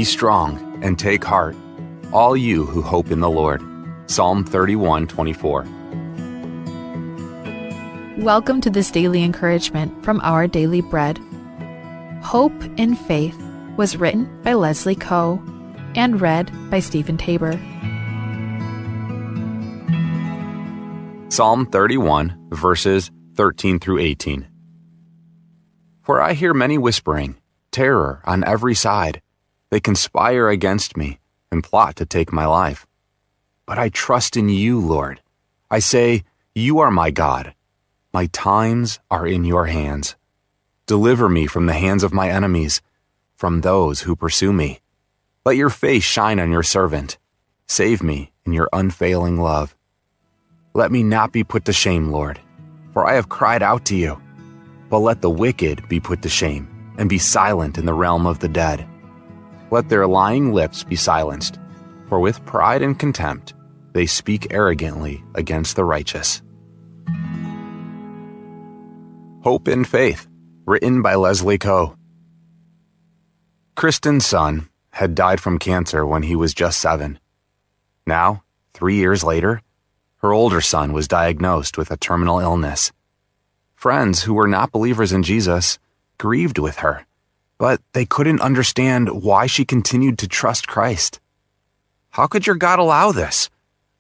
strong and take heart, all you who hope in the Lord. Psalm 31:24. Welcome to this daily encouragement from Our Daily Bread. Hope in Faith was written by Leslie Coe and read by Stephen Tabor. Psalm 31, verses 13 through 18. For I hear many whispering, terror on every side. They conspire against me and plot to take my life. But I trust in you, Lord. I say, you are my God. My times are in your hands. Deliver me from the hands of my enemies, from those who pursue me. Let your face shine on your servant. Save me in your unfailing love. Let me not be put to shame, Lord, for I have cried out to you. But let the wicked be put to shame and be silent in the realm of the dead. Let their lying lips be silenced, for with pride and contempt they speak arrogantly against the righteous. Hope in Faith, written by Leslie Coe. Kristen's son had died from cancer when he was just 7. Now, 3 years later, her older son was diagnosed with a terminal illness. Friends who were not believers in Jesus grieved with her, but they couldn't understand why she continued to trust Christ. How could your God allow this?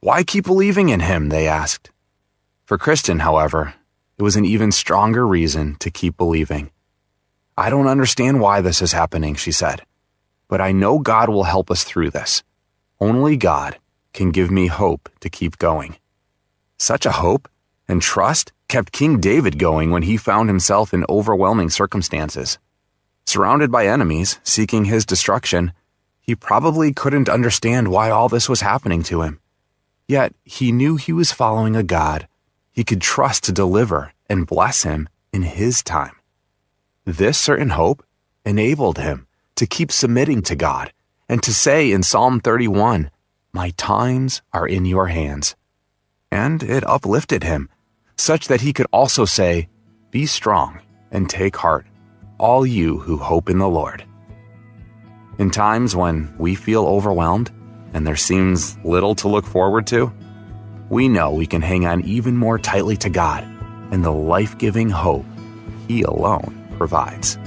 Why keep believing in him? They asked. For Kristen, however, it was an even stronger reason to keep believing. I don't understand why this is happening, she said, but I know God will help us through this. Only God can give me hope to keep going. Such a hope and trust kept King David going when he found himself in overwhelming circumstances. Surrounded by enemies seeking his destruction, he probably couldn't understand why all this was happening to him. Yet he knew he was following a God he could trust to deliver and bless him in his time. This certain hope enabled him to keep submitting to God and to say in Psalm 31, "My times are in your hands." And it uplifted him, such that he could also say, "Be strong and take heart, all you who hope in the Lord." In times when we feel overwhelmed and there seems little to look forward to, we know we can hang on even more tightly to God and the life-giving hope He alone provides.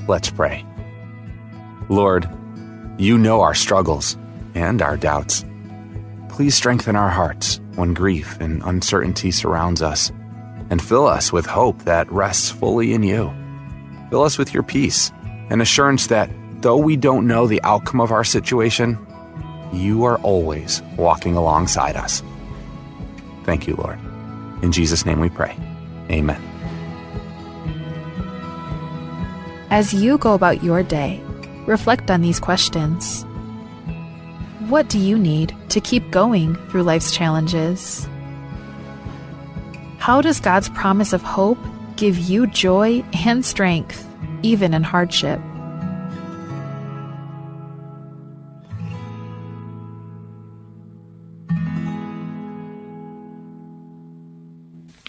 Let's pray. Lord, you know our struggles and our doubts. Please strengthen our hearts when grief and uncertainty surrounds us, and fill us with hope that rests fully in you. Fill us with your peace and assurance that though we don't know the outcome of our situation, you are always walking alongside us. Thank you, Lord. In Jesus' name we pray. Amen. As you go about your day, reflect on these questions. What do you need to keep going through life's challenges? How does God's promise of hope give you joy and strength, even in hardship?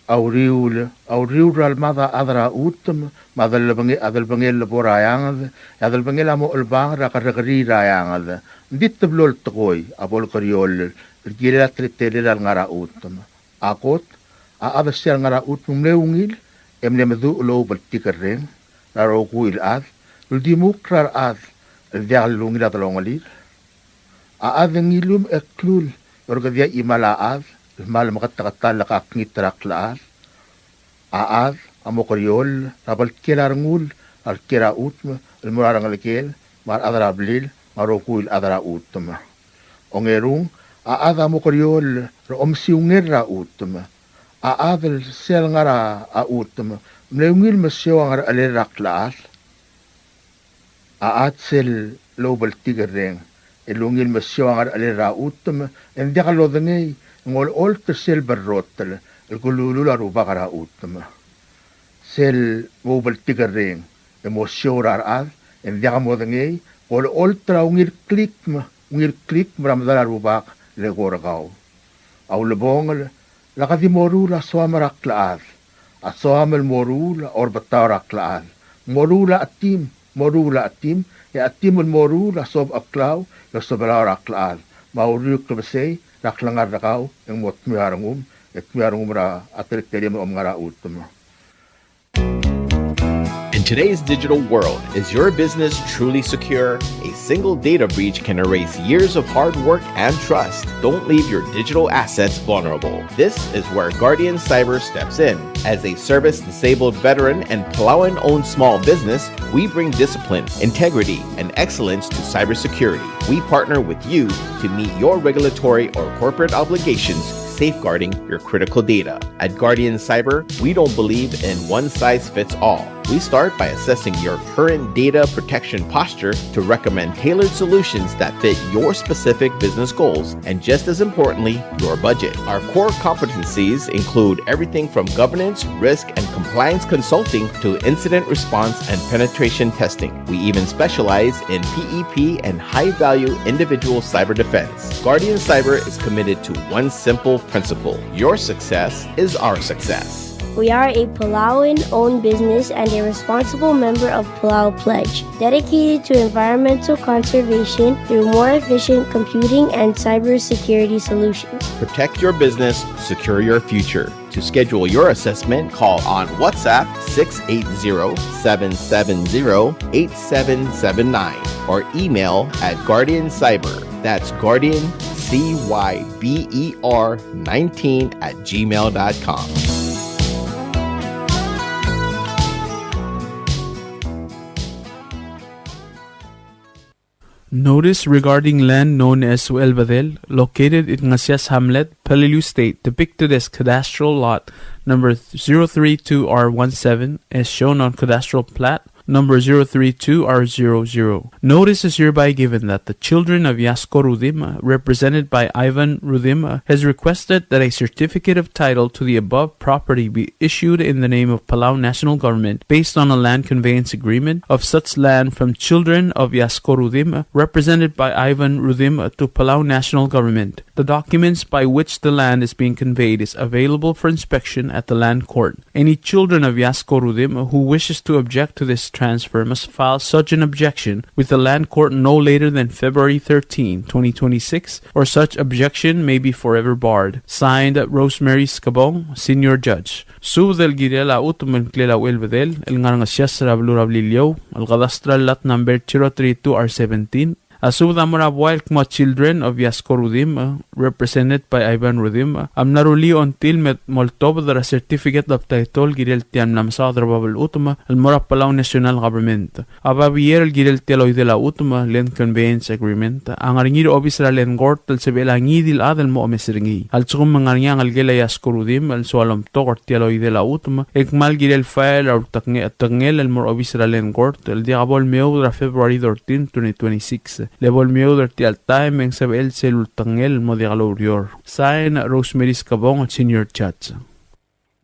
Auriural mother adra utum, mother adalbangel borayangad, adalbangela mo ulbang rakaragari rayangad, dit the blol toy, abol coriol, gila tritelal ngara utum. Akot, aabasel ngara utum leungil, emnemedu ulo baltikareng, rarokuil ad, uldimukrar ad, vialungil adalongalir. Aadengilum eklul, orgadia imala ad, mal makatakatal lakakngitrak laad. Aad, amokoriol, rabal kilarangul, al kira utma, el murarang alikel, mar adara blil, marokuil adara utma. Ongerung, aad amokoriol, ra omsiungera utma. Aad el sel ngara a utma, mleungil masyo ang alirak laad. Aad sel lobal tigereng, elungil masyo ang alira utma, en diakalodangay, ngol olter sel barrotel, el kululula rubakara utma. Sel mobile tigereng, emosyon ar en diakamodangay, ngol oltra ungir klik mramdala rubak le goragaw. Aw lebongel, lakadi morula soamarak laad, at soamel morula or batarak laad, morula atim, morula atim, ya atimul moru la sob aklaw, la sobalar aklaal. Mauruk lebesay, laklangar rakaw, yang mot miarangum, miarangum ra atrik tedi mo ngara utum. In today's digital world, is your business truly secure? A single data breach can erase years of hard work and trust. Don't leave your digital assets vulnerable. This is where Guardian Cyber steps in. As a service-disabled veteran and Palauan-owned small business, we bring discipline, integrity, and excellence to cybersecurity. We partner with you to meet your regulatory or corporate obligations, safeguarding your critical data. At Guardian Cyber, we don't believe in one-size-fits-all. We start by assessing your current data protection posture to recommend tailored solutions that fit your specific business goals and, just as importantly, your budget. Our core competencies include everything from governance, risk, and compliance consulting to incident response and penetration testing. We even specialize in PEP and high-value individual cyber defense. Guardian Cyber is committed to one simple principle: your success is our success. We are a Palauan-owned business and a responsible member of Palau Pledge, dedicated to environmental conservation through more efficient computing and cybersecurity solutions. Protect your business, secure your future. To schedule your assessment, call on WhatsApp 680-770-8779 or email at Guardian Cyber. That's Guardian, CYBER19 @gmail.com. Notice regarding land known as Suelvadel, located in Ngasias Hamlet, Peleliu State, depicted as cadastral lot number 032R17, as shown on cadastral plat number 032R00. Notice is hereby given that the children of Yasko Rudim, represented by Ivan Rudim, has requested that a certificate of title to the above property be issued in the name of Palau National Government based on a land conveyance agreement of such land from children of Yasko Rudim, represented by Ivan Rudim, to Palau National Government. The documents by which the land is being conveyed is available for inspection at the land court. Any children of Yasko Rudim who wishes to object to this transfer must file such an objection with the land court no later than February 13, 2026, or such objection may be forever barred. Signed, Rosemary Scabong, Senior Judge. Su del girela utumen klela welvedel, el ngarngasyas rablurablilyo, el cadastral lot number 032R17, Asudamura Kmo children of Yasko Rudim, represented by Ivan Rudim, amnaruli until met moltob the certificate of title girel tiam namsa drababel utuma, el mora Palau National Government. Ababier el girel teloy de la utuma, land conveyance agreement, angaringir obisra len gort el sebela ngidil adel mo mesringi. Al tsum mangaryang al gela Yasko Rudim, el soalom tokor teloy de la utuma, ekmal girel file or tangel el mor obisra len gort, el diabol meudra February 13, 2026. Level meuder ti al time en sebel selul tangel modigalorior. Sign Rosemary Scabong, Senior Judge.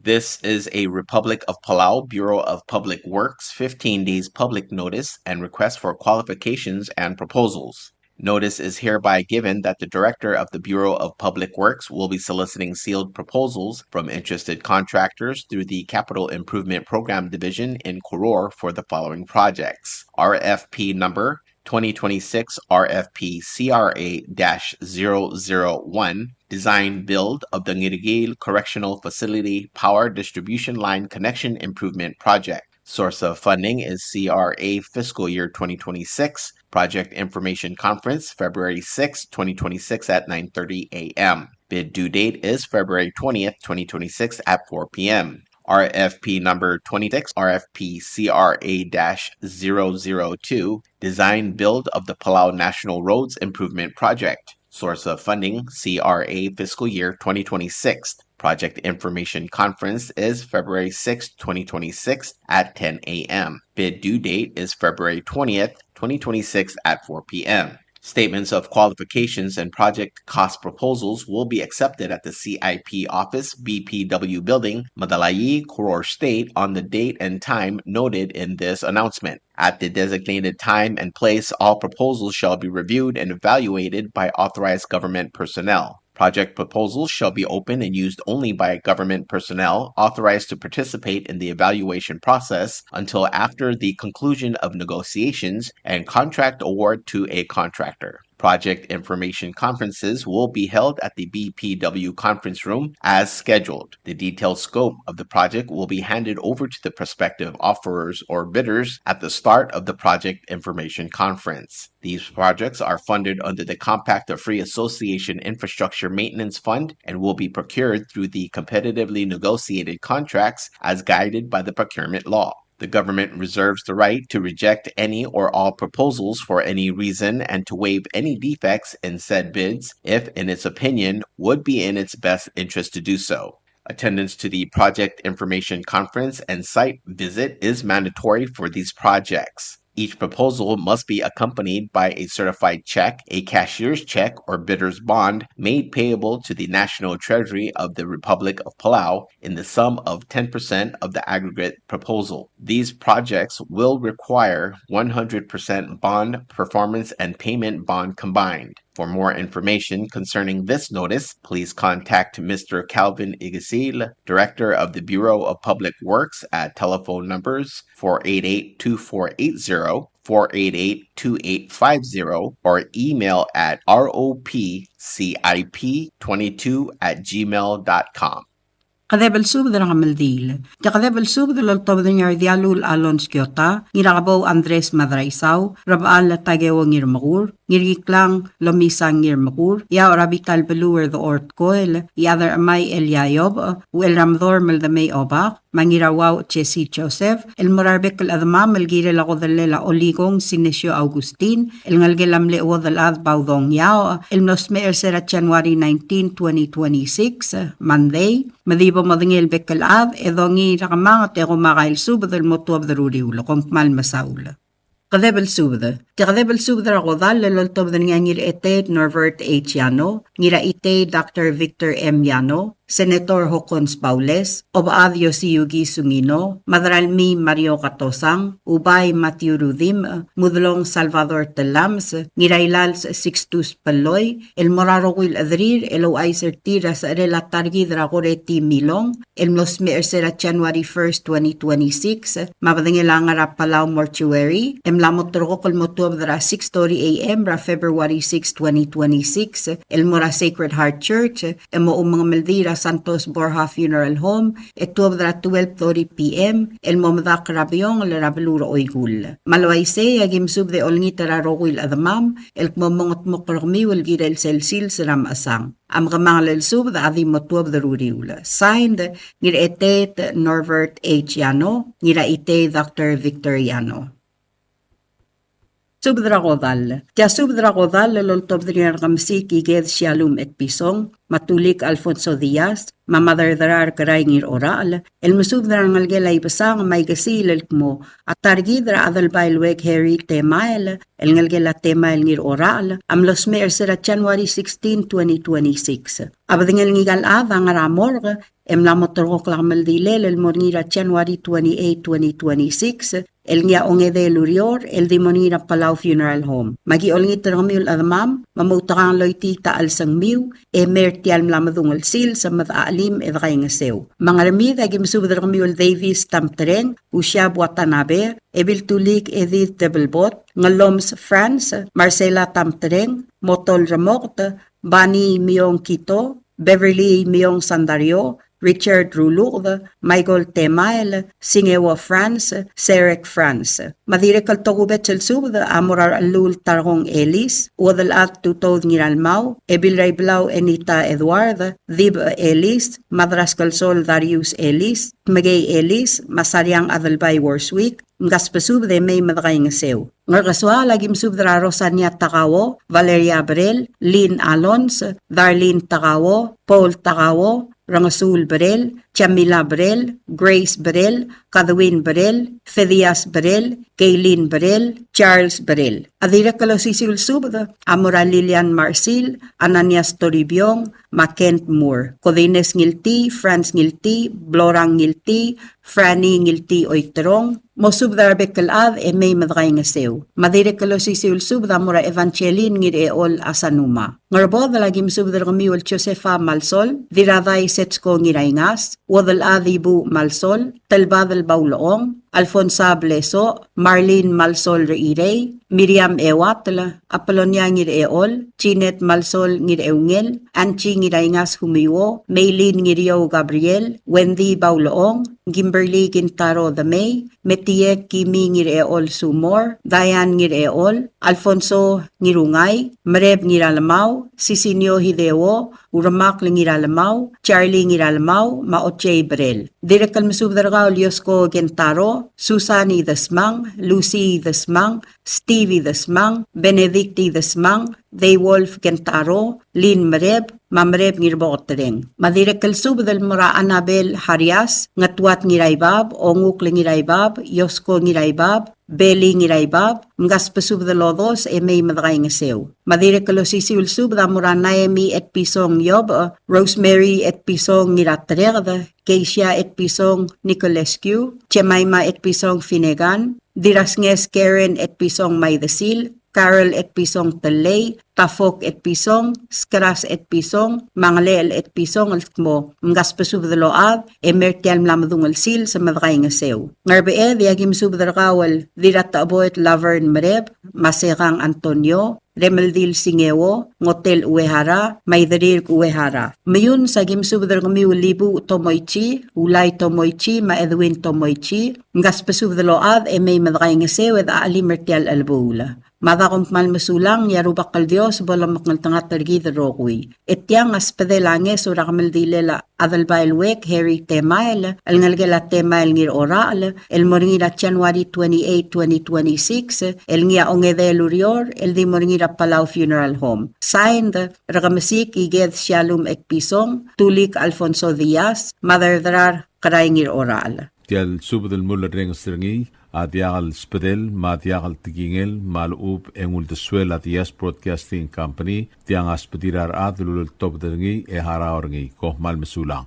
This is a Republic of Palau Bureau of Public Works 15 days public notice and request for qualifications and proposals. Notice is hereby given that the Director of the Bureau of Public Works will be soliciting sealed proposals from interested contractors through the Capital Improvement Program Division in Koror for the following projects. RFP number 2026 RFP CRA-001, Design Build of the Ngirigil Correctional Facility Power Distribution Line Connection Improvement Project. Source of funding is CRA Fiscal Year 2026. Project Information Conference, February 6, 2026 at 9:30 a.m. Bid due date is February 20th, 2026 at 4 p.m. RFP number 26, RFP CRA-002, Design Build of the Palau National Roads Improvement Project. Source of funding, CRA Fiscal Year 2026. Project Information Conference is February 6, 2026 at 10 a.m. Bid due date is February 20th, 2026 at 4 p.m. Statements of qualifications and project cost proposals will be accepted at the CIP office, BPW Building, Madalayi, Koror State on the date and time noted in this announcement. At the designated time and place, all proposals shall be reviewed and evaluated by authorized government personnel. Project proposals shall be open and used only by government personnel authorized to participate in the evaluation process until after the conclusion of negotiations and contract award to a contractor. Project information conferences will be held at the BPW conference room as scheduled. The detailed scope of the project will be handed over to the prospective offerers or bidders at the start of the project information conference. These projects are funded under the Compact of Free Association Infrastructure Maintenance Fund and will be procured through the competitively negotiated contracts as guided by the procurement law. The government reserves the right to reject any or all proposals for any reason and to waive any defects in said bids if, in its opinion, would be in its best interest to do so. Attendance to the Project Information Conference and site visit is mandatory for these projects. Each proposal must be accompanied by a certified check, a cashier's check, or bidder's bond made payable to the National Treasury of the Republic of Palau in the sum of 10% of the aggregate proposal. These projects will require 100% bond, performance, and payment bond combined. For more information concerning this notice, please contact Mr. Calvin Igasil, Director of the Bureau of Public Works at telephone numbers 488-2480, 488-2850, or email at ropcip22@gmail.com. Kadebel subda ng amaldil. Kadebel subda laltobda niya dialul Alons Kyoto, ngirakabaw Andres Madraisaw, rabaan la tagewa ngirmakur, ngiriklang lomisa ngirmakur, ya rabital beluwer the ort koel, yadar amay el yayob, el ramdor mel the may obak, mangirawaw Chesi Joseph, el morarbek el admam el girel ako dalela oligong Sinesio Augustin, el ngalgelamle o dalad baudong yao, el nosme el sera January 19, 2026, Monday, madibo madingil bekalad, edongi rakamang at makail subad el motuab daruriulo, kong mal masaula. Kadebel subda. Kadebel subda ako dal leloltob da nga ngir ete Norbert H. Yano, ngira ite Dr. Victor M. Yano, Senator Hocons Paules, Obadio Siyugi Sungino, Madralmi Mario Katosang, Ubay Matthew Rudim, Mudlong Salvador Telams, Ngirailals Sixtus Paloy, El Morarowil Adrir, El Oaiser Tira sa Relatargi Dragoreti Milong, El Mosme Ersera January 1st, 2026, Mabadingilangara Palau Mortuary, El Lamotrokol Motuab Dra 6:30 a.m. Ra February 6, 2026, El Mora Sacred Heart Church, Emo Umang Maldira Santos Borja Funeral Home, etuab dra 12:30 p.m. El Momadak Rabiong El Rabaluro Oigul. Malwaise agim sub de olngita rarowil adamam, El Momongot Mokrogmi will girel selsil seram asang. Am gamangal sub the adi motuab the ruriula. Signed, ngir etet Norbert H. Yano, ngira ite Dr. Victor Yano. Subdragodal. Tia subdragodal loltob driar kamsik iged shalom et pisong, matulik Alfonso Diaz, mamadardrar karay ngir oral, el musubdrar ngalgelay pasang may gasil mo, at targidra adal bailweg Harry Temael, el ngalgela Temael ngir oral, amlos mer sera January 16, 2026. Abadingel ngigal avang aramorg, emlamotorok lakmaldilel el mornira January 28, 2026, el nga ongede lurior, el dimonira Palau Funeral Home. Magi olngit ramiul adamam, mamutakang loitita al sangmiw, mertial mlamadungal sil sa mataalim edakay nga sew. Mga ramid agim subad ramiul Davis Tamtereng, Usyab Watanabe, Ebil Tulik Edith Debelbot, Ngaloms France, Marcela Tamtereng, Motol Ramort, Bani Miong Quito, Beverly Miong Sandario, Richard Rulur, Michael Temael, Singewa France, Serek France. Madirekal togubet sel subda amorar alul tarong Elis, wadal at tutod ngiralmau, Ebilray Blau Enita Eduard, Dib Elis, Madraskal Sol Darius Elis, Magay Elis, Masaryang Adalbay Warsweek, Ngaspasub de may madakay nga sew. Ngarkaswa lagim subdra Rosania Takawo, Valeria Brel, Lynn Alons, Darlene Takawo, Paul Takawo, Rangasul Brel, Chamila Brel, Grace Brel, Kadwin Brel, Fedias Brel, Kaylin Brel, Charles Brel. Adira kalosisil subda, Amora Lilian Marcil, Ananias Toribiong, Makent Moore, Codines Ngilti, Franz Ngilti, Blorang Ngilti, Franny Ngilti Oitrong, mo subdar bekelad e may madray nga sew. Madire kalo sisiul subda mura evangelin ngir e ol asanuma. Ngarbo dalagim subdar kamiul Josefa Malsol, diraday setsko ngiraingas, wadal adibu Malsol, talbadal bauloong, Alfonsa Bleso, Marlene Malsol Reirey, Miriam Ewatla, Apolonia ngir eol, Chinet Malsol ngir eungel, Anchi ngiraingas humiwo, Maylin ngiriyo Gabriel, Wendy Bauloong, Kimberly Gintaro Damay, Metie Kimi ngir eol Sumor, Diane ngir eol, Alfonso ngirungay, Mareb ngiralamaw, Sisinio Hideo, Uramak ngiralamaw, Charlie ngiralamaw, Maoche Brel. Direkal masubdarga Oliosko Gentaro, Susani Desmang, Lucy Desmang, Stevie Desmang, Benedicti Desmang, Wolf Gentaro, Lin Mareb, Mamreb ngirbotereng. Madirekal subdal mura Anabel Harias, Ngatwat ngiraybab, Onguk ngiraybab, Yosko ngiraybab, Beli ngiraybab, Ngas pasubdalodos e may madray nga sew. Madirekalo sisiul subda mura Naomi et Pisong Yob, Rosemary et Pisong ngiratrerda, Keisha et Pisong Nicolescu, Chemaima et Pisong Finegan, Dirasnges Karen et Pisong Maydasil, Carol et Pisong Talay, Tafok et Pisong, Skras et Pisong, Manglel et Pisong alkmo, Ngas pasubdaload, e mertial mlamadungal sil sa madray nga sew. Ngarbe diagim subdargawal, dirata aboet Laverne Mareb, Maserang Antonio, Remeldil Singewo, Ngotel Uehara, Maydarir Uehara. Mayun sa gimsubdar kami ulibu Tomoichi, Ulay Tomoichi, Ma Edwin Tomoichi, Ngas pasubdaload e may madray nga sew ed aali mertial albula. Madakom malmasulang yarubak kal Dios bolam maknaltangat targid rokui. Etyang aspedelange sura kamaldilela adalbailwek Harry Temail, al ngalgela Temail ngir oral, el moringira January 28, 2026, el ngia ongede lurior, el di moringira Palau Funeral Home. Signed, Ragamasik Iged Shalom Ekpisong, Tulik Alfonso Diaz, Mother Drar Karay ngir oral. Tial subdal mulla reng stringi, adiagal spedel, madiagal tigingel, malub engul de swel adias Broadcasting Company, tiang aspedirar adlul top derngi e haraorngi, koh mal mesulang.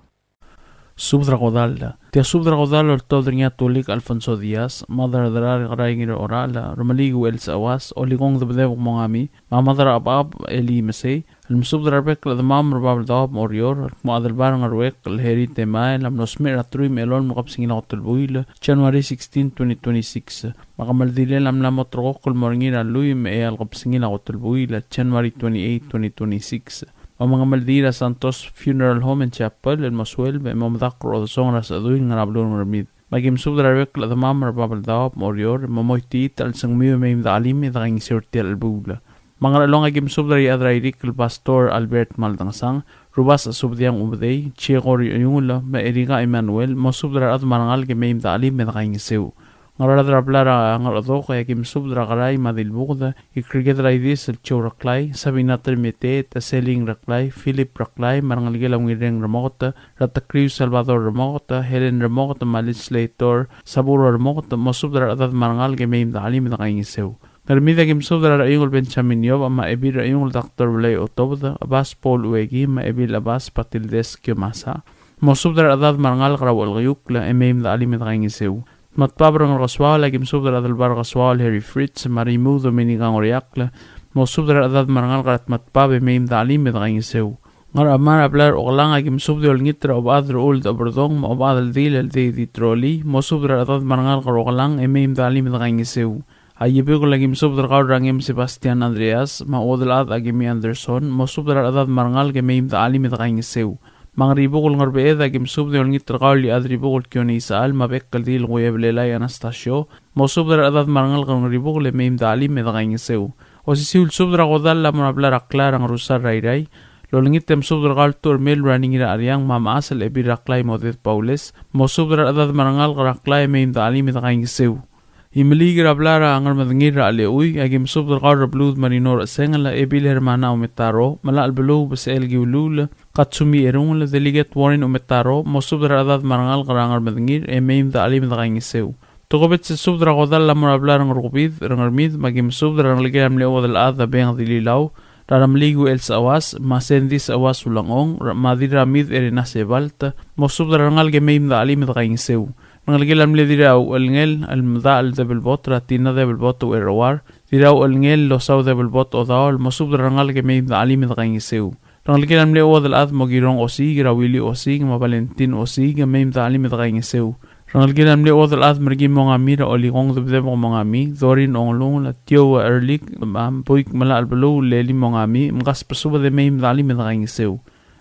Subdragodal, tia subdragodal or todringa tulik Alfonso Diaz, mother drar graingir oral, romaligu el sawas, oligong the bedev mongami, mamadra abab eli mesei, el subdrabek la mam robab dab morior, moadal barang arwek, el heri temail, am nosmer atruim elon mokapsingin hotel buil, January 16, 2026, makamaldile lam lamotrok kol moringir aluim e al kapsingin hotel buil, January 28, 2026. Mga Maldira Santos Funeral Home and Chapel el Masuel be mamdakro song ras aduin ngarablon ngarmid magim subdravek la damam rabal daop morior mamoyti tal sangmi meim dalim da ging sirtel bugla mga long agim subdari adrairik el pastor Albert Maldangsang rubas subdiang ubdei chegor yungula ma eriga Emmanuel mo subdra ad mangal ge meim dalim da ging seu ngaradra blara ngarado ko yakim subdra garay madilbugda ikriged raidis el choraklay sabinater mete ta selling raklay Philip raklay marangalgelam ngireng remota ratakriu Salvador remota Helen remota malislator saburo remota mo subdra adad marangal ge meim dalim da ging seu Narmida kim subdra ayungul Benjamin Yob ama ebil ayungul Dr. Blay Otobda abas Paul Uegi ma ebil abas Patildes Kiomasa mo subdra adad marangal grawal gayukla emeim dalim da ging seu matpabrang raswal agim subdra adal bar raswal Harry Fritz marimu dominigang oriakla mo subdra adad marangal karat matpabe meim dalim med ging seu ngar amar ablar oglang agim subdol ngitra ob adr old abrdong ob adal dil di troli mo subdra adad marangal karoglang meim dalim med ging seu ayibego lagim subdra rangem Sebastian Andreas ma odlad agim Anderson mo subdra adad marangal ge meim dalim med ging seu Mangribugol ngarbe gim subdol ngitraqali adribugol kioni sal mabekal dil goyeblelay Anastasio mo subdra adad marangal ngaribugol meim dalim medagaing seu o siul subdra godal la monabla klar ang rusar rairay lolngitem subdra galtur mel running ira aryang mama asal ebi raklay modet Paules mo subdra adad marangal raklay meim dalim medagaing seu Imelig rablara angar madngir ale uy agim subdar qar blud marinor sengala ebil hermana umetaro mala albelu basel giulul qatsumi erun le delegat warren umetaro mo subdar adad marangal qarangar madngir emeim da alim da gangiseu togobet subdar qodal la morablar angar qubid rangarmid magim subdar anglgam le odal adha beng dililaw raramligu el sawas masendis awas ulangong madira mid erena sebalta mo subdar angal gemeim da alim da gangiseu Rangalgilam le diraw alngel almda al debelbot ratina debelbot o erawar diraw alngel losaw debelbot o daw almosub rangal ke may alim daqangiseu. Rangalgilam le o dal ad mogirong osi girawili osi ma Valentin osi ke may alim daqangiseu. Rangalgilam le o dal ad mergi mongami ra oligong debdeb mongami dorin onglong la tio erlik puik mala albalo leli mongami mgas pasuba de may alim daqangiseu.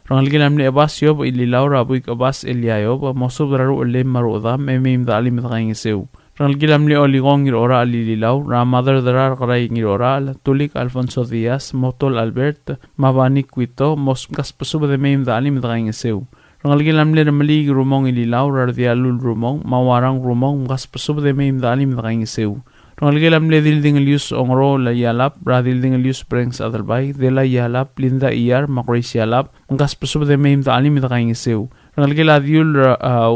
Rangalgilam le abas yob ililaw ra puik abas eliayob mosub raru le marudam may alim daqangiseu. Rangalgilam le oligong ora alililaw ra mother darar qaray ora tulik Alfonso Diaz motol Albert mabani quito moskas pasuba de may alim daqangiseu. Rangalgilam le mali rumong ililaw ra dialul rumong mawarang rumong mgas pasuba de may alim daqangiseu. Rangalgilam le dilding lius ongro la yalap ra dilding lius pranks adalbay de la yalap linda iyar makris yalap mgas pasuba de may alim daqangiseu. Rangalgila diul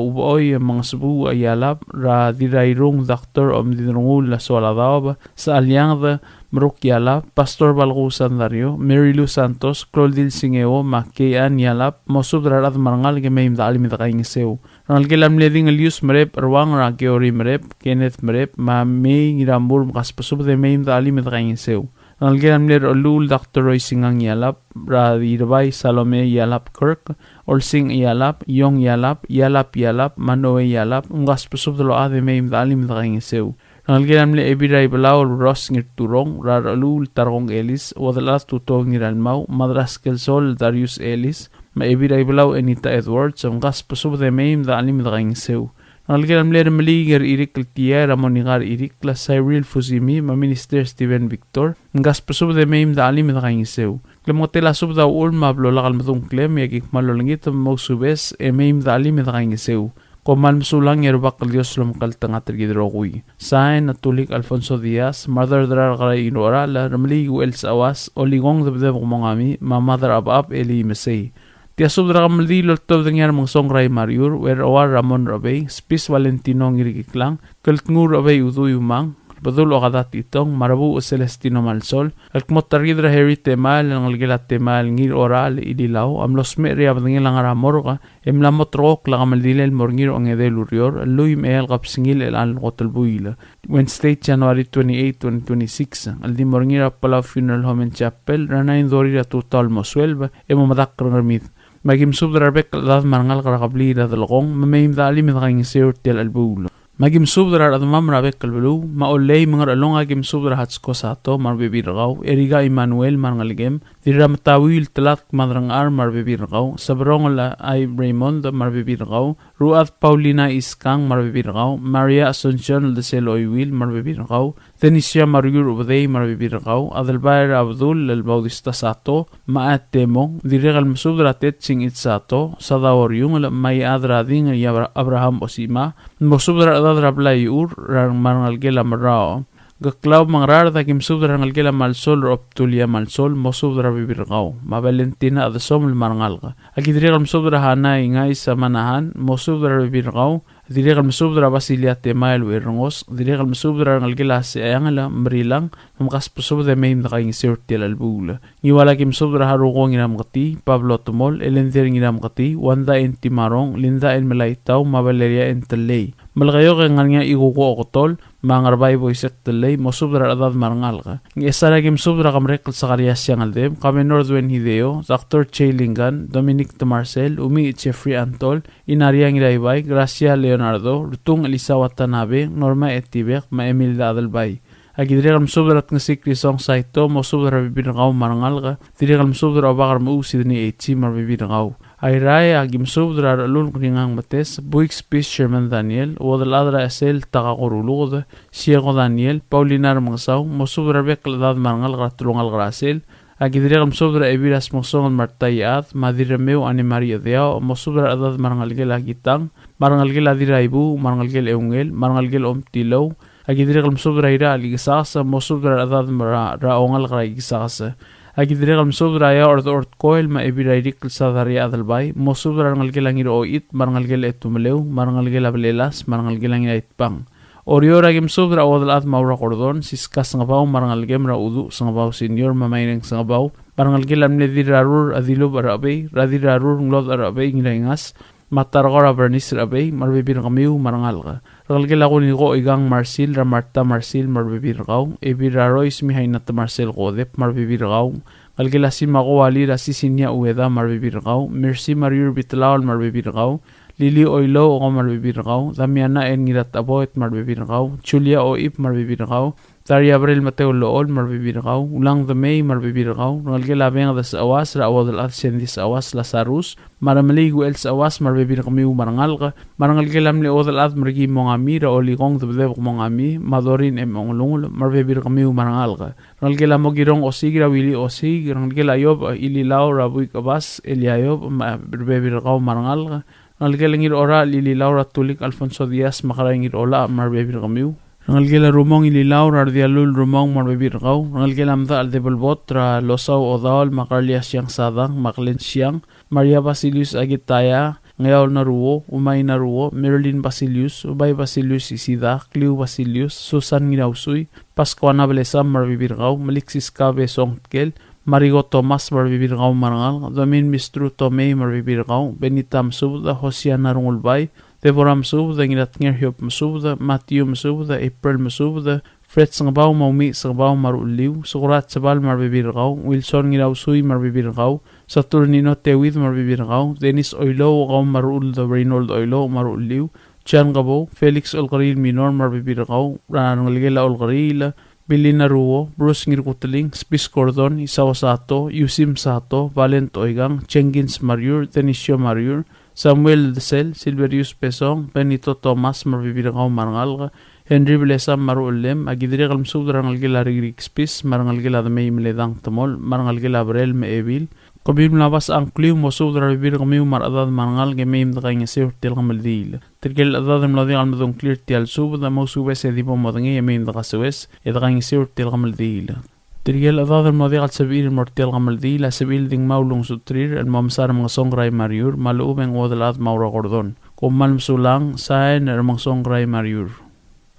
uboy mga subu ayalap ra dirairong doktor dinrungul la soladab sa alyang Maruk yalap, Pastor Balgusan Dario, Marilu Santos, Cloldil Singeo, Makean yalap, mosub rarad marangal ke may alim daqangiseu. Rangalgilam le ding lius merep arwang ra geori merep, Kenneth merep, ma may ngirambur mkas pasub de may alim daqangiseu. Rangalgilam le olul Dr. Roy Singang yalap, ra dirbay Salome yalap Kirk, Olsing yalap, Yong yalap, yalap, Manoe yalap, mkas pasub de lo ade may alim daqangiseu. Rangalgilam le ebiray balaw Ross ngirturong, rar alul Tarong Ellis, wadalas tutong ngiralmaw, Madras Kelsol Darius Ellis, ma ebiray balaw Anita Edwards, mkas pasub de may alim daqangiseu. Rangalgilam le maliger irik ltiya ramonigar irik la Cyril Fusimi, ma Minister Steven Victor, mkas pasub de may alim daqangiseu. Klemotela sub da ul mablo lakal matong klem yagik malolangit mo subes may alim daqangiseu. Koman msulang yerbak Dios lumkal tanga tergidrogui. Sain natulik Alfonso Diaz, mother drar qaray inora la ramli els awas oligong debdeb mongami ma mother abab eli mesei. Tia subdra kamli loltob dengyar mong songray mariur wer awar Ramon Rabey, Spis Valentino ngirikiklang, keltngur Rabey uduy umang, Badul o kadat itong marabu o Celestino Malsol, alkmotaridra heri temal ang algilat temal ngir oral idilaw, amlos me ria badangil ang aramor ka, emlamot rok la kamaldilel morngir ang edel urior, aluy meel kapsingil el al kotalbuila. Wednesday, January 28, 2026, aldi morngir Palau Funeral Home and Chapel, ranayin dorira total moswelba, madak rangarmith. Magim subdrarbek dad marangal karakabli dadalakong, mamayim dali midakang tel albulo. Magim subdra adamam rabek kalbelu maolay mga along agim subdra hatsko sato marbibirgaw eriga Emmanuel marngaligem dira matawil talat madrangar marbibirgaw sabrong la ay Raymond marbibirgaw Ruat Paulina Iskang marbibirgaw Maria Asuncion de Seloywil marbibirgaw Tenisha Mariur Ubday marbibirgaw Adalbayr Abdul el Bautista sato maat temong dira al subdra tetsing itsato sadaworiung may adrading Abraham Osima mosubdra rablay ur rang marngalgela marao gaklaw mangrar da kim subdra ngalgela malsol optulia malsol mosubdra bibirgaw ma Valentina adsom marngalga agidrigal mosubdra hana ingay sa manahan mosubdra bibirgaw dirigal mosubdra Basilia Temail werngos dirigal mosubdra ngalgela sayangala mrilang mamkas pusubdra may nakaing sirtil albula ngiwala kim subdra harugong inamkati Pablo Tumol elendir inamkati Wanda Entimarong Linda El Melaitaw ma Valeria Entelay malgayo kay nga iguko okotol mangarbay boysek telay mosubdra adad marngalga ngi esaragim subdra kamrekal sa karyas yang aldem kami Nordwen Hideo Dr. Chaylingan Dominic Tamarcel Umi Jeffrey Antol Inariang Iraybay Gracia Leonardo Rutung Elisa Watanabe Norma Etibek ma Emilda Adalbay agidrigal msubdra at ngasi Krisong Saito mosubdra bibirngaw marngalga dirigal msubdra bakar mausid ni Echi marbibirngaw Ayray agim subdra alun kringang mates Buik Spis Sherman Daniel wadal adra esel takakurulugod Siego Daniel Paulinar Mangsaw mosubdra bekladad marngal gratulungal grasel agidrigal msubdra ebiras mongsongal martayat madirameu ani Maria Deo mosubdra adad marngalgel agitang marngalgel adiraibu marngalgel eungel marngalgel omtilaw agidrigal msubdra ira aligisasa mosubdra adad raongal graigisasa agidrigal msubdra ya ort koil ma ebirairik sadari adalbay mosubdra ngalgelangir oit marngalgel etumlew marngalgel ablelas marngalgel itpang orior agim subdra wadal at maura kordon siskas ngabaw marngalgem ra udu sangabaw senior mamaineng sangabaw marngalgel amne dirarur adilub arabe radirarur nglod arabe nglaingas Mataragora Bernice Rabay, marbibir kamiu marangal ka. Rangalgela ko ni ko igang Marcel, Ramarta Marcel, marbibir kaw. Ebira Royce mihay na Marcel Kodep, marbibir kaw. Kalgila si Mako Wali rasi sinya ueda, marbibir kaw. Mercy Mariur Bitlawal, marbibir kaw. Lili Oilo o marbibir kaw. Damiana en ngirat aboit, marbibir kaw. Julia Oip, marbibir kaw. Daria Abril Mateo Lool, marbibir kaw. Ulang the May, marbibir kaw. Rangalgila benga das awas, raawad al sendis awas, Lazarus. Maramaligo el sa awas, marbibir kami marangal ka. Marangalgila mli odal at margi mongami, raoligong tabdeb mongami, madorin emongulungul, marbibir kami marangal ka. Rangalgila mogirong osig, rawili osig, rangalgila ayob, ililaw, rabuik abas, eliayob, marbibir kaw marangal ka. Rangalgila ngir ora, ililaw, ratulik, Alfonso Diaz, makarangir ola, marbibir kami. Rangalgila rumong ililaw, rardialul rumong marbibir kaw. Rangalgila amda al debalbot, ra losaw odal, makarlia siyang sadang, maklin siyang. Maria Basilius Agitaya, ngayaw na ruwo, umay na ruwo, Merlin Basilius, ubay Basilius Isida, Cleo Basilius, Susan Ginausuy, Pascuana Balesam marbibirgaw, Malixis Cabe Songtkel, Marigo Tomas marbibirgaw marangal, Domin Mistru Tomei marbibirgaw, Benita Msubuda, Hosiana Rungulbay, Deborah Msubuda, Ngilat Ngerhiop Msubuda, Matthew Msubuda, April Msubuda, Fred Sangabaw, Maumi Sangabaw maruliw, Sukurat Sabal marbibirgaw, Wilson Ginausuy marbibirgaw, Saturnino Tewid marbibirgaw, Dennis Oilo gaw marul the Reynold Oilo maruliw, Chan Gabo, Felix Olgaril Minor marbibirgaw, Rangalgela Olgaril, Bilina Ruo, Bruce Ngirkutling, Spis Cordon, Isaw Sato, Yusim Sato, Valent Oigang, Chengins Mariur, Denisio Mariur, Samuel Desel, Silverius Pesong, Benito Thomas marbibirgaw marangal, Henry Blesa marulem, agidri kalmsud rangalgela rigspis, marangalgela may meledang tamol, marangalgela brel me evil, Kabim labas ang kliw mosud rabibir kamiw maradad marangal gemeim da kanya seur tel kamaldil. Tirkel adad mladi al madong clear tial sub da mosube se dipo madangi gemeim da kaswes e da kanya seur tel kamaldil. Tirkel adad mladi al sabil mortel kamaldil a sabil ding maulung sutrir al mamsar mga songray mariur maluub ang odalad maura gordon. Kumal msulang saen er mga songray mariur.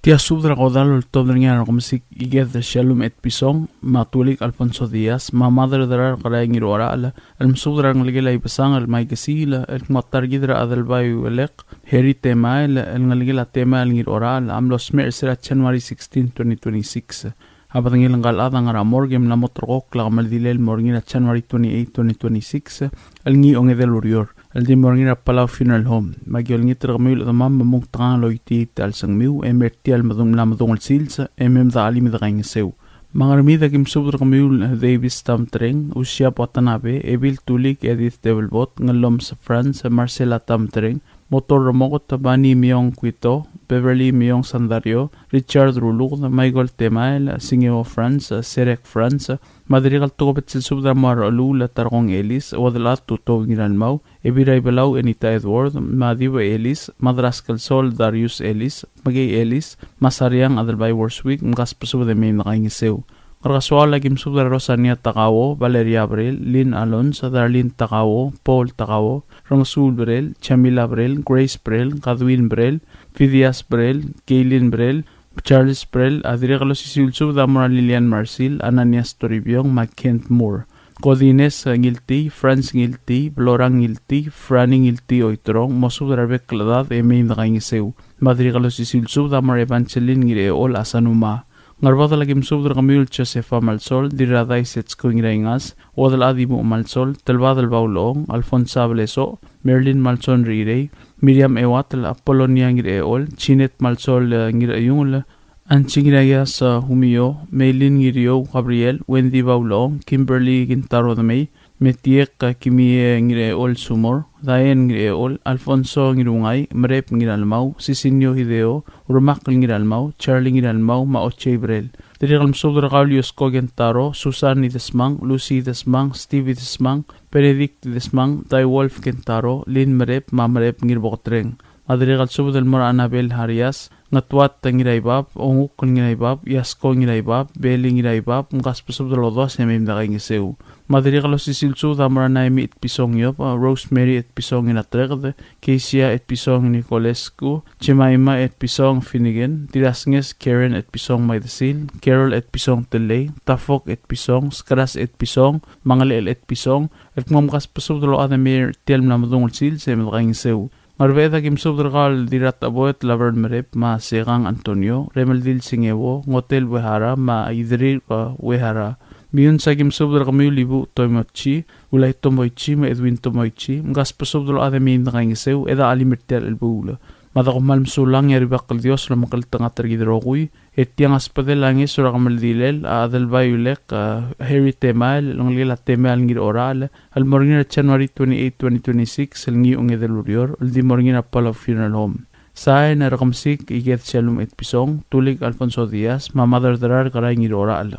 Tia subdra godal todringa komsik iged shalom et pisong matulik Alfonso Diaz ma madre darar qarayngir oral al msubdra ngalgela ipasang al maigasila el matar gidra adal bayu elek heri tema el ngalgela tema al ngir oral amlo smer sera January 16 2026 Habang ilang kaladang aramor game na motrok la maldilel morngina January 28 2026 al ngi ongedel urior al di morngina Palau Funeral Home magyol ngi tergamil tamam mamung tangan loiti tal sangmiu emerti al madung la madung silsa da ali da kang seu mangarmi da kim subr kamil Davis tam treng usya potanabe ebil tulik Edith Devilbot ngalom sa France Marcela tam treng motor romokot tabani miyong Quito Beverly Miyong Sandario, Richard Ruluk, Michael Temael, Singeo France, Serek France, Madrigal Tokopet Subda Maralula Tarong Elis, Wadalat Tutov Ngiranmau, Ebiray Balaw Enita Edward, Madiba Elis, Madraskal Sol Darius Elis, Magay Elis, Masariang Adalbay Warswick, Mkaspasuba de May Nakaingiseu. Karkaswal lagim subda Rosania Takawo, Valeria Abril, Lynn Alonso, Darlene Takawo, Paul Takawo, Rangsul Brel, Chamila Brel, Grace Brel, Kadwin Brel, Fidias Brel, Kaylin Brel, Charles Brel, Adriagalo Sisulsub, Damora Lilian Marcil, Ananias Toribiyong, McKent Moore, Codines Ngilti, Franz Ngilti, Blorang Ngilti, Franny Ngilti Oitrong, Mosub Rabek Kladad, Emeim Nakaingiseu, Madriagalo Sisulsub, Damora Evangeline Ngireol Asanuma, Ngarbata lagim subdra kamil Josefa Malsol, diraday sets ko ngiraingas, wadal adimu Malsol, talbadal baulong, Alfonsa Bleso, Merlin Malson Rirey, Miriam Ewatal, Apollonia Ngireol, Chinet Malsol Ngirayungul, Anchingirayas Humio, Maylin Ngirio Gabriel, Wendy Baulong, Kimberly Gintaro de May, Metiek Kimie Ngireol Sumor, Dayen Ngireol, Alfonso Ngirungay, Mrep Ngiralmau, Sisinio Hideo, Rumak Ngiralmau, Charlie Ngiralmau, Maoche Brel. Dirigam Subdra Gaulius Kogentaro, Susan Desmang, Lucy Desmang, Stevie Desmang, Benedict Desmang, Dai Wolf Gentaro, Lin Mrep, Mamrep Ngirbotreng. Adrigal Subdal Mora Anabel Harias, Natwat Ngiraibab, Onguk Ngiraibab, Yasko Ngiraibab, Beli Ngiraibab, Mkaspasubdal Odos, Emim Nakaingiseu. Madrigal Sisilsu, Damara Naimi et Pisong Yop, Rosemary et Pisong Inatreg, Kesia et Pisong Nicolescu, Jemima et Pisong Finnegan, Dirasnges, Karen et Pisong Maidasil, Carol et Pisong Telay, Tafok et Pisong, Skras et Pisong, Mangalel et Pisong, et Mamkaspasubdal Adamir Telm Namadong Sil, Semil Rangiseu. Ngarbeda kim subdrakal dirat aboet lavern merep ma Serang Antonio, remeldil singewo, ngotel wehara ma idrir wehara. Biyun sa kim subdra kami libu toimochi, ulay tomoichi ma Edwin tomoichi, ngas pasubdra adami nakaingisew, eda alimirtel elbula. Madakumal msulang yaribakal Dios la makaltang atargidrogui, etiang aspadel langis sura kamaldilel, adal bayulek, Harry Temal, langlila Temal ngir oral, al morngina January 28, 2026, al ngiyong edalurior, al di morngina Palauan Funeral Home. Saay na rakamsik, iget shalom et pisong, tulig Alfonso Diaz, mamadar darar karay ngir oral.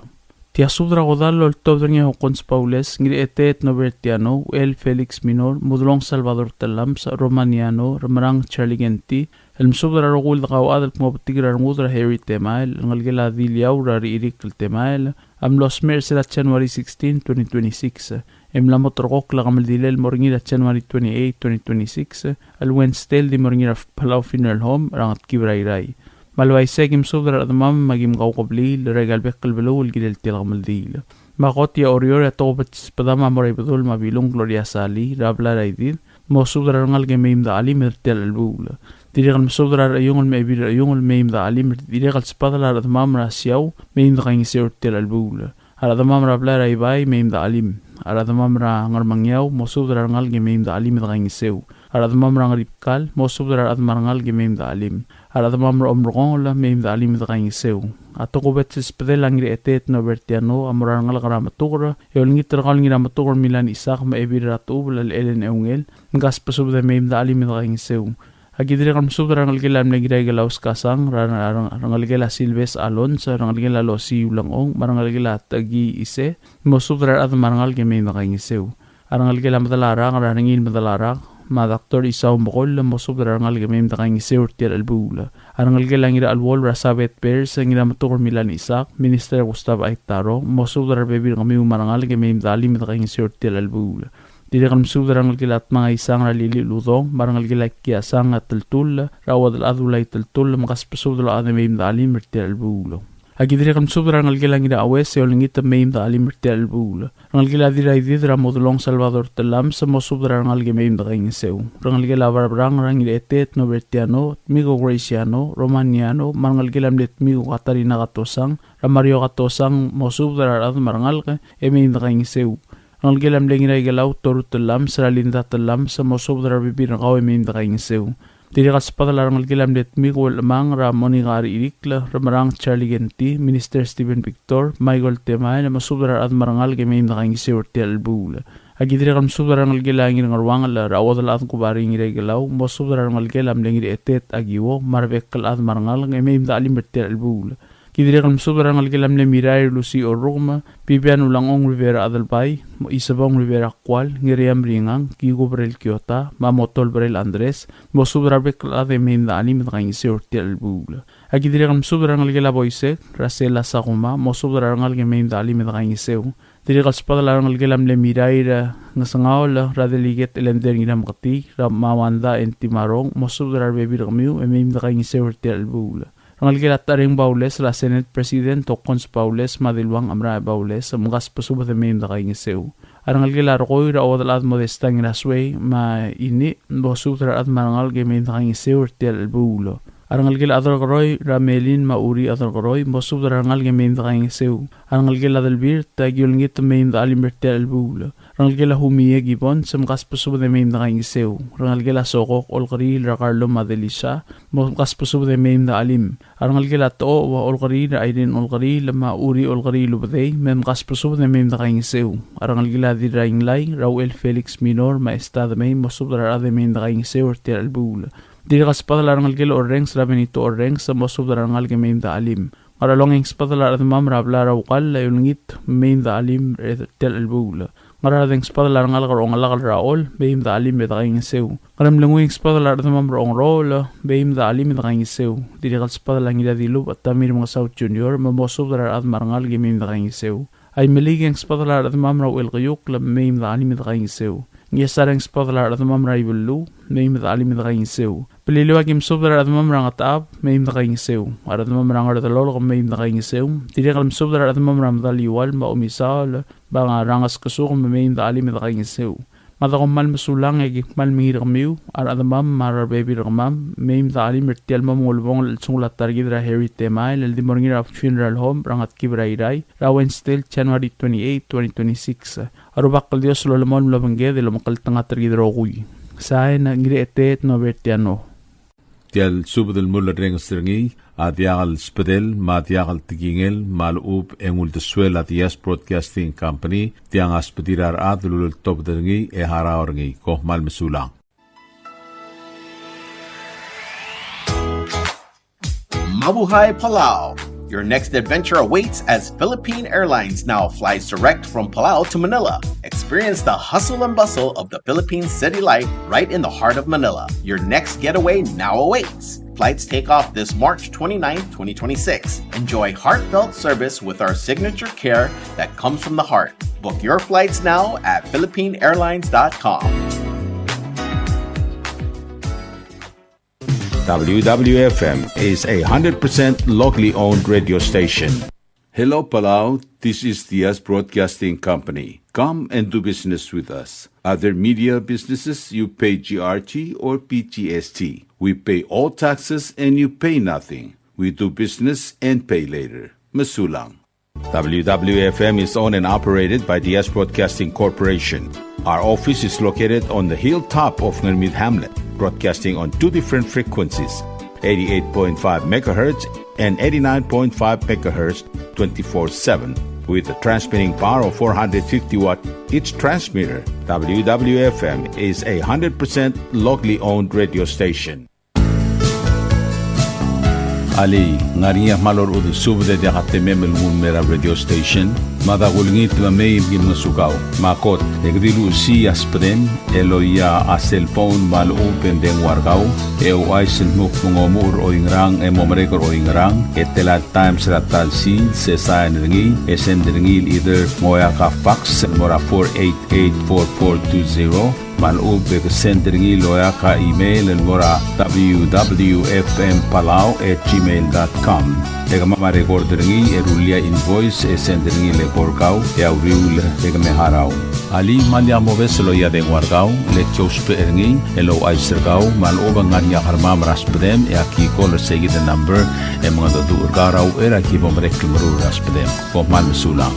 Tia subdra godalo el tobdringa hokons Paules, ngir etet nobertiano, el Felix Minor, mudlong Salvador Talams, Romaniano, Ramarang Charlie Genti, el msubdra rogul daqawad el kumapatigra mudra Harry Temael, ngalgila diliaw rari irik el Temael, los mersela January 16, 2026, lamot rogok la gamaldilel moringila January 28, 2026, el Wednesday di moringila Palauan Funeral Home, rangat kibrairay. Malway segim subdra adamam magim gawqabli regal bekal belo gilel tilgamaldil maqot ya orior atobat spadama moray bedul mabilong Gloria Sali rabla raidid mo subdra ngal gemeim da ali mertel albul dirigal subdra ayungol meibir ayungol meim da ali dirigal spadala adamam rasiaw meim da kangisir tel albul adamam rabla raibay meim da alim adamam ra ngarmangyaw mo subdra ngal gemeim da ali da kangisir adamam ra ngaripkal mo subdra adamam ngal gemeim da alim adamam ra omrong la meim da alim da kangisir atoko betis pedelangri etet no bertiano amoran ngal gramatura yolngit tergal ngira matur milan isak ma ebiratu bel elen eungel ngas pasub da meim da alim da kangisir agidre kam subdra ngal gelam negira gelaus kasang rangal gela Silves Alonso rangal gela losi ulangong marangal gela tagi ise mo subdra ad marangal gemeim da kangisir arangal gela madalara ranangil madalara ma Dr. Isaw Mokol mo subdra rangal gemeim da kangisir tir albula arangal gela ngira alwol rasabet pairs ngira matur milan isak minister Gustav Aitaro mo subdra bebir kami marangal gemeim da alim da kangisir tir albula dili kan subdra rangal gela at mga isang ralili ludong marangal gela kiasang at tultul rawad al adulay tultul makas pasubdra adamim da alim tir albula agidre kan subdra rangal gela ngira awes yolngit meim da alim tir albula rangal gela diray didra modulong Salvador Talam sa mo subdra rangal gemeim da kangisir rangal gela barbrang rangil etet no bertiano migo Graciano Romaniano marangal gela mlet migo Katarina Katosang Ramario Katosang mo subdra ad marangal ka emeim da kangisir rangal gela mlengiray gelaw Toru Talam Saralinda Talam sa mo subdra bibir ngaw emeim da kangisir diri kaspadala rangal gela mlet migo lamang Ramoni Gari Irikla Ramarang Charlie Genti Minister Stephen Victor Michael Temay na masubdra ad marangal gemeim da kangisir tel bula agidre kam subdra rangal gela ngir ngarwang la rawad al ad kubari ngire gelaw mo subdra rangal gela mlengir etet agiwo marbekal ad marangal gemeim da alim tel bula kidire kam subdra rangal gela mle miray Lucy Oroma Bibian Ulangong Rivera Adalbay mo Isabong Rivera Kwal ngiriam ringang Kigo Brel Kiota Mamotol Brel Andres mo subdra bekal ad gemeim da alim da kangisir tel bula agidre kam subdra rangal gela Boysek Rasela Sakuma mo subdra rangal gemeim da alim da kangisir diri kaspadala rangal gela mle miray ngasangaw la radeliget elender ngiram kati mawanda entimarong mo subdra bebir kamiu emeim da kangisir tel bula rangal gela taring Baules la Senate President Tokons Baules madilwang amra Baules mugas pasubat emeim da kangisir arangal gela rokoy ra odal ad modestang rasway ma ini mo subdra ad marangal gemeim da kangisir tel bula arangal gela adar goroy Ramelin Mauri adar goroy mo subdra rangal gemeim da kangisir arangal gela dalbir tagyolngit meim da alim tel bula rangal gela humiye gibon sam kaspusub de meim da kangisir rangal gela sokok olqari ra Carlo Madelisa mo kaspusub de meim da alim arangal gela to wa olqari ra Irene olqari lama uri olqari lubdey mem kaspusub de meim da kangisir arangal gela di rainglay Raul Felix Minor ma estad meim mo subdra de meim da kangisir tel bula diri kaspadala rangal gela orengs ra Benito orengs mo subdra rangal gemeim da alim aralong spadala admam rabla rawqal yulngit meim da alim tel albula ngaradeng spadala rangal garong lagal raol beim da alim da kangisir karam lenguing spadala admam rong rol beim da alim da kangisir diri kaspadala ngila dilub at Tamir mga South Junior mo subdra ad marangal gemeim da kangisir ay meligeng spadala admam rawel qayuk la meim da alim da kangisir ngesareng spadala admam raibulu meim da alim da kangisir Peliliwa kim subdra admam rangat ab meim da kangisir admam rangar da lolo meim da kangisir diri kalam subdra admam ram da liwal ma umisal banga rangas kusuk meim da alim da kangisir Matakomal masulang mal mingir kamiu ar adamam marar baby ramam meim dali mertial mamulbong sungla targidra Harry Temay el dimorngira funeral home rangat kibrairai ra Wednesday January 28, 2026 arubak Dios lo lamon labangge de lo makal tanga targidra gui sai na ngire etet no vertiano Tial subdel mulla reng stringi adiagal spedel madiagal tigingel malub engul de suela dias broadcasting company tiang aspedirar adlul top dengi e haraorngi ko mal mesulang Mabuhay Palau. Your next adventure awaits as Philippine Airlines now flies direct from Palau to Manila. Experience the hustle and bustle of the Philippine city life right in the heart of Manila. Your next getaway now awaits. Flights take off this March 29, 2026. Enjoy heartfelt service with our signature care that comes from the heart. Book your flights now at philippineairlines.com. WWFM is a 100% locally owned radio station. Hello Palau, this is Diaz Broadcasting Company. Come and do business with us. Other media businesses, you pay GRT or PGST. We pay all taxes and you pay nothing. We do business and pay later. Masulang. WWFM is owned and operated by Diaz Broadcasting Corporation. Our office is located on the hilltop of Ngermid Hamlet, broadcasting on two different frequencies, 88.5 MHz and 89.5 MHz 24/7, with a transmitting power of 450 watt each transmitter. WWFM is a 100% locally owned radio station. Ali, ngariya malor udu subde de hatte memel mun mera radio station. Mada gulngit ma may gim sukaw. Makot, egdilu si aspren, eloya a cellphone mal open den wargaw. E waisen muk mungomur o ingrang e momrekor o ingrang. Etela times ratal si se sain ringi, esendringil either moya ka fax mora 4884420. Malub ke sendringi loya ka email en mora www.fmpalau@gmail.com. Ega mama recorderingi erulia invoice e sendringi le porkau e auriul ega meharau. Ali malia moves loya de wargau le chospe eringi elo aisergau maluba nganya harmam raspedem e aki call segi the number e mga do urgarau era ki bomrek lumru raspedem ko mal mesulang.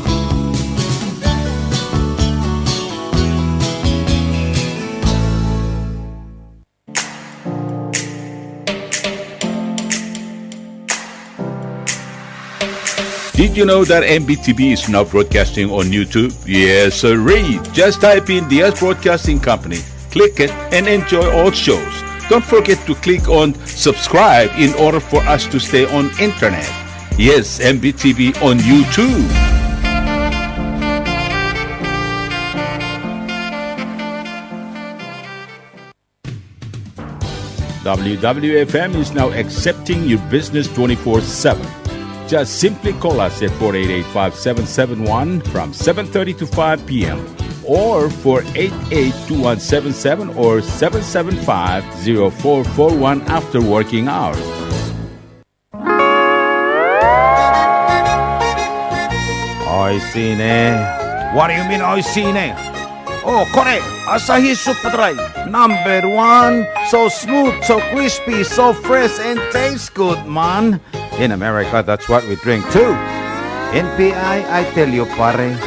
Did you know that MBTV is now broadcasting on YouTube? Yes, sirree. Just type in Diaz Broadcasting Company, click it, and enjoy all shows. Don't forget to click on subscribe in order for us to stay on internet. Yes, MBTV on YouTube. WWFM is now accepting your business 24/7. Just simply call us at 488-5771 from 7:30 to 5 p.m. or 488-2177 or 775-0441 after working hours. Oi sine. What do you mean oi sine? Oh, correct. Asahi Super Dry. Number 1. So smooth, so crispy, so fresh, and tastes good, man. In America, that's what we drink too. In PI, I tell you, pare,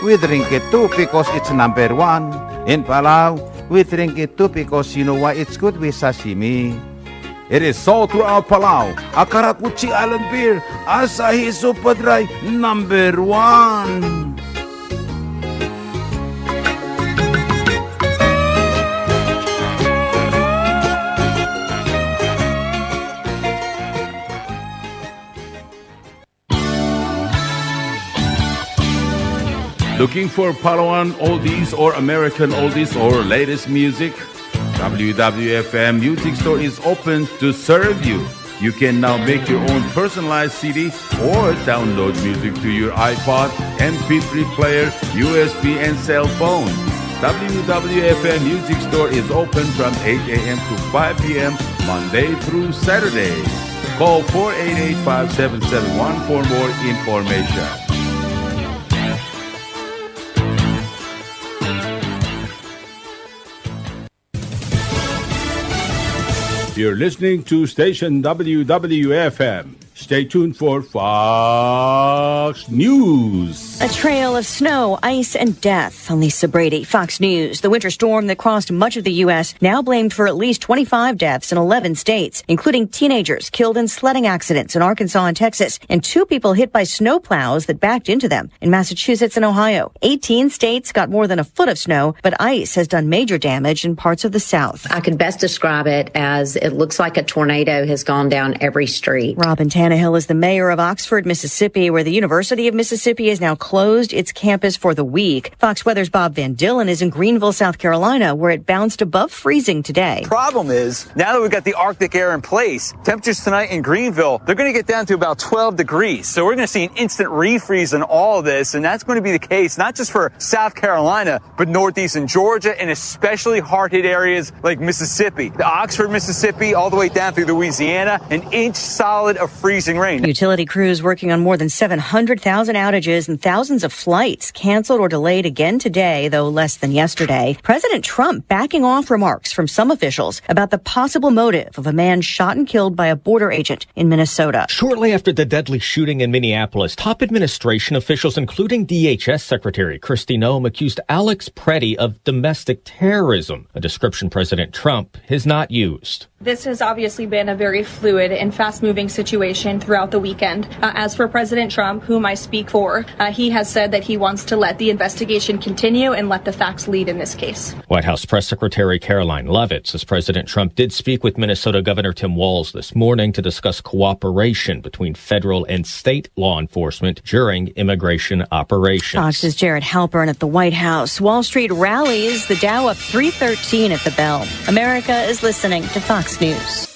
we drink it too because it's number 1. In Palau, we drink it too because you know why it's good with sashimi. It is sold throughout Palau. Akarakuchi Island Beer, Asahi Super Dry, number 1. Looking for Palauan oldies or American oldies or latest music? WWFM Music Store is open to serve you. You can now make your own personalized CD or download music to your iPod, MP3 player, USB, and cell phone. WWFM Music Store is open from 8 a.m. to 5 p.m. Monday through Saturday. Call 488-5771 for more information. You're listening to station WWFM. Stay tuned for Fox News. A trail of snow, ice, and death. I'm Lisa Brady, Fox News. The winter storm that crossed much of the U.S. now blamed for at least 25 deaths in 11 states, including teenagers killed in sledding accidents in Arkansas and Texas, and 2 people hit by snow plows that backed into them in Massachusetts and Ohio. 18 states got more than a foot of snow, but ice has done major damage in parts of the South. I could best describe it as it looks like a tornado has gone down every street. Robin Tannehill is the mayor of Oxford, Mississippi, where the University of Mississippi has now closed its campus for the week. Fox Weather's Bob Van Dillen is in Greenville, South Carolina, where it bounced above freezing today. Problem is, now that we've got the Arctic air in place, temperatures tonight in Greenville, they're going to get down to about 12 degrees. So we're going to see an instant refreeze in all of this, and that's going to be the case not just for South Carolina, but northeastern Georgia and especially hard-hit areas like Mississippi. The Oxford, Mississippi, all the way down through Louisiana, an inch solid of freezing rain. Utility crews working on more than 700,000 outages and thousands of flights canceled or delayed again today, though less than yesterday. President Trump backing off remarks from some officials about the possible motive of a man shot and killed by a border agent in Minnesota. Shortly after the deadly shooting in Minneapolis, top administration officials, including DHS Secretary Kristi Noem, accused Alex Preddy of domestic terrorism, a description President Trump has not used. This has obviously been a very fluid and fast-moving situation throughout the weekend. As for President Trump, whom I speak for, he has said that he wants to let the investigation continue and let the facts lead in this case. White House Press Secretary Caroline Leavitt says President Trump did speak with Minnesota Governor Tim Walz this morning to discuss cooperation between federal and state law enforcement during immigration operations. Fox's Jared Halpern at the White House. Wall Street rallies, the Dow up 313 at the bell. America is listening to Fox News.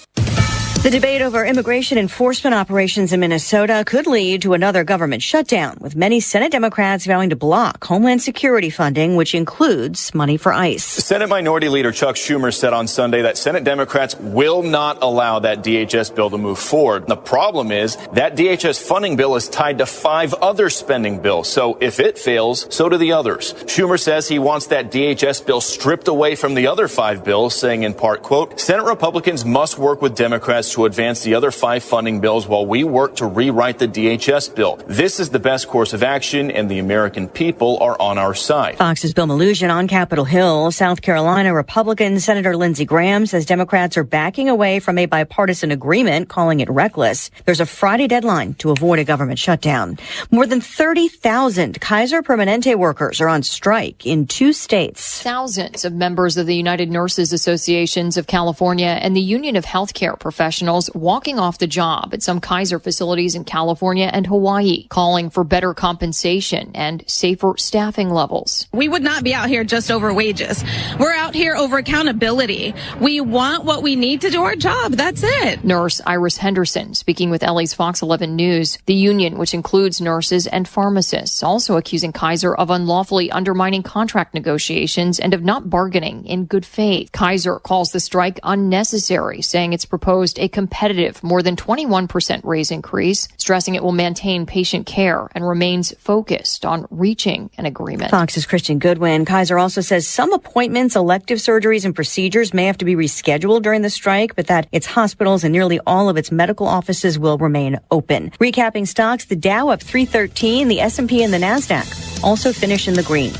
The debate over immigration enforcement operations in Minnesota could lead to another government shutdown, with many Senate Democrats vowing to block Homeland Security funding, which includes money for ICE. Senate Minority Leader Chuck Schumer said on Sunday that Senate Democrats will not allow that DHS bill to move forward. The problem is that DHS funding bill is tied to 5 other spending bills, so if it fails, so do the others. Schumer says he wants that DHS bill stripped away from the other 5 bills, saying in part, quote, Senate Republicans must work with Democrats to advance the other 5 funding bills while we work to rewrite the DHS bill. This is the best course of action, and the American people are on our side. Fox's Bill Maloogian on Capitol Hill. South Carolina Republican Senator Lindsey Graham says Democrats are backing away from a bipartisan agreement, calling it reckless. There's a Friday deadline to avoid a government shutdown. More than 30,000 Kaiser Permanente workers are on strike in 2 states. Thousands of members of the United Nurses Associations of California and the Union of Healthcare Professionals walking off the job at some Kaiser facilities in California and Hawaii, calling for better compensation and safer staffing levels. We would not be out here just over wages. We're out here over accountability. We want what we need to do our job. That's it. Nurse Iris Henderson speaking with LA's Fox 11 News. The union, which includes nurses and pharmacists, also accusing Kaiser of unlawfully undermining contract negotiations and of not bargaining in good faith. Kaiser calls the strike unnecessary, saying it's proposed a competitive more than 21% raise increase, stressing it will maintain patient care and remains focused on reaching an agreement. Fox's Christian Goodwin. Kaiser also says some appointments, elective surgeries, and procedures may have to be rescheduled during the strike, but that its hospitals and nearly all of its medical offices will remain open. Recapping stocks, the Dow up 313, the S&P and the NASDAQ also finish in the green.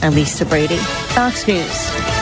I'm Lisa Brady, Fox News.